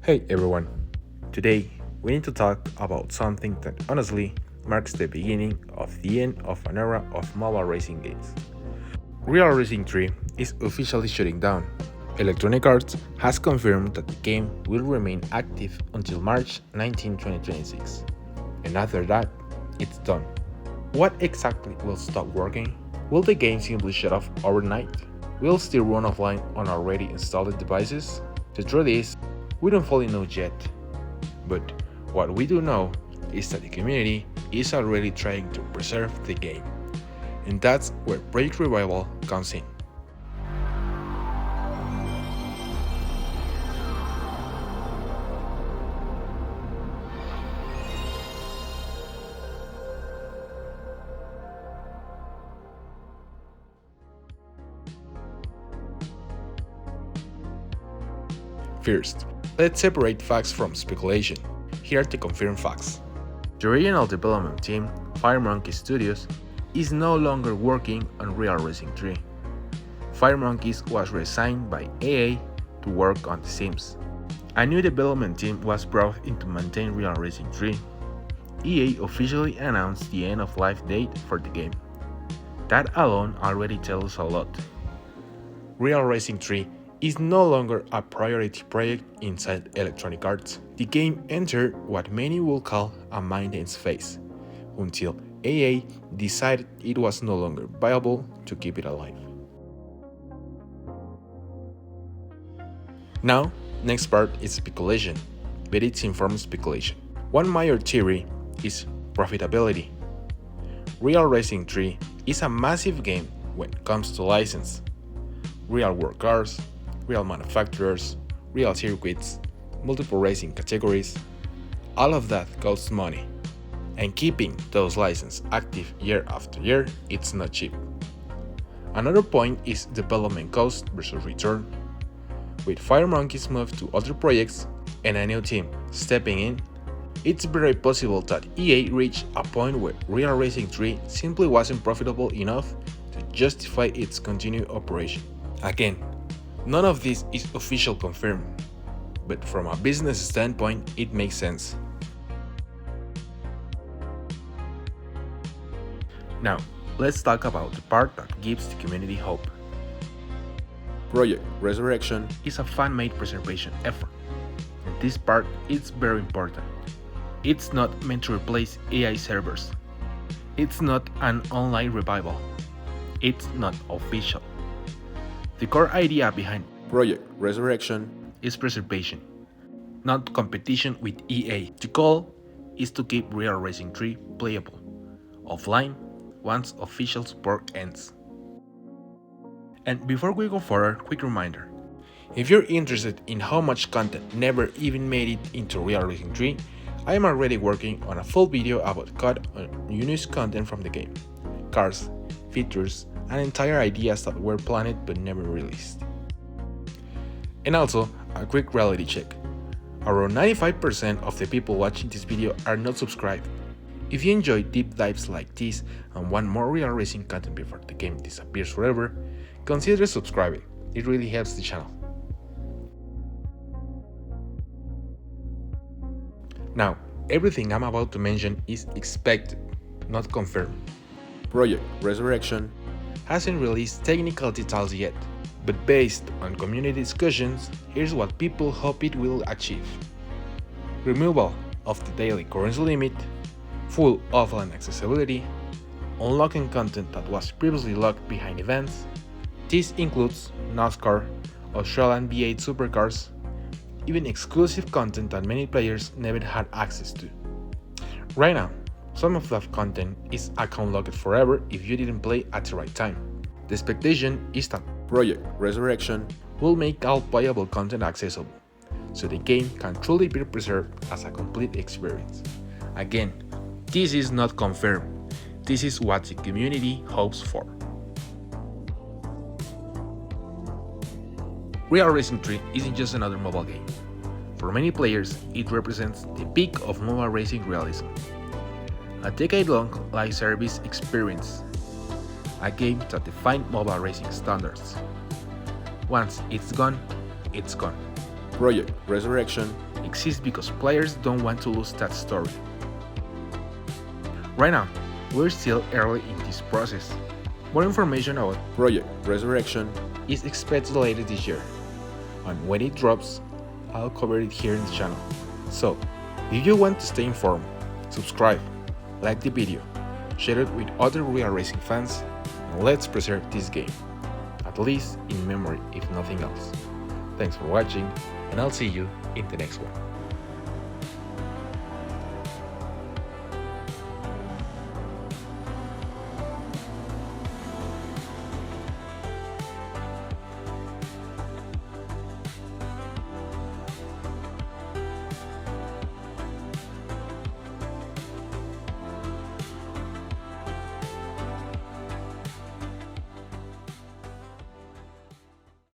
Hey everyone! Today we need to talk about something that honestly marks the beginning of the end of an era of mobile racing games. Real Racing 3 is officially shutting down. Electronic Arts has confirmed that the game will remain active until March 19, 2026. And after that, it's done. What exactly will stop working? Will the game simply shut off overnight? Will it still run offline on already installed devices? The truth is, we don't fully know yet. But what we do know is that the community is already trying to preserve the game. And that's where Project Revival comes in. First, let's separate facts from speculation. Here are the confirmed facts. The original development team, Firemonkeys Studios, is no longer working on Real Racing 3. Firemonkeys was reassigned by EA to work on The Sims. A new development team was brought in to maintain Real Racing 3. EA officially announced the end of life date for the game. That alone already tells us a lot. Real Racing 3 is no longer a priority project inside Electronic Arts. The game entered what many would call a maintenance phase, until EA decided it was no longer viable to keep it alive. Now, next part is speculation, but it's informed speculation. One major theory is profitability. Real Racing 3 is a massive game when it comes to license. Real world cars, real manufacturers, real circuits, multiple racing categories, all of that costs money. And keeping those licenses active year after year, it's not cheap. Another point is development cost versus return. With Firemonkeys move to other projects and a new team stepping in, it's very possible that EA reached a point where Real Racing 3 simply wasn't profitable enough to justify its continued operation. Again, none of this is official confirmed, but from a business standpoint, it makes sense. Now, let's talk about the part that gives the community hope. Project Resurrection is a fan-made preservation effort, and this part is very important. It's not meant to replace AI servers. It's not an online revival. It's not official. The core idea behind Project Resurrection is preservation, not competition with EA. The goal is to keep Real Racing 3 playable, offline, once official support ends. And before we go further, quick reminder. If you're interested in how much content never even made it into Real Racing 3, I am already working on a full video about cut on unused content from the game, cars, features, and entire ideas that were planned but never released. And also, a quick reality check. Around 95% of the people watching this video are not subscribed. If you enjoy deep dives like this and want more real racing content before the game disappears forever, consider subscribing. It really helps the channel. Now, everything I'm about to mention is expected, not confirmed. Project Resurrection hasn't released technical details yet, but based on community discussions, here's what people hope it will achieve. Removal of the daily currency limit, full offline accessibility, unlocking content that was previously locked behind events. This includes NASCAR, Australian V8 supercars, even exclusive content that many players never had access to. Right now, some of that content is account locked forever if you didn't play at the right time. The expectation is that Project Resurrection will make all playable content accessible, so the game can truly be preserved as a complete experience. Again, this is not confirmed, this is what the community hopes for. Real Racing 3 isn't just another mobile game. For many players, it represents the peak of mobile racing realism. A decade-long live service experience, a game that defined mobile racing standards. Once it's gone, it's gone. Project Resurrection exists because players don't want to lose that story. Right now, we're still early in this process. More information about Project Resurrection is expected later this year, and when it drops, I'll cover it here in the channel. So, if you want to stay informed, subscribe, like the video, share it with other real racing fans, and let's preserve this game, at least in memory if nothing else. Thanks for watching, and I'll see you in the next one.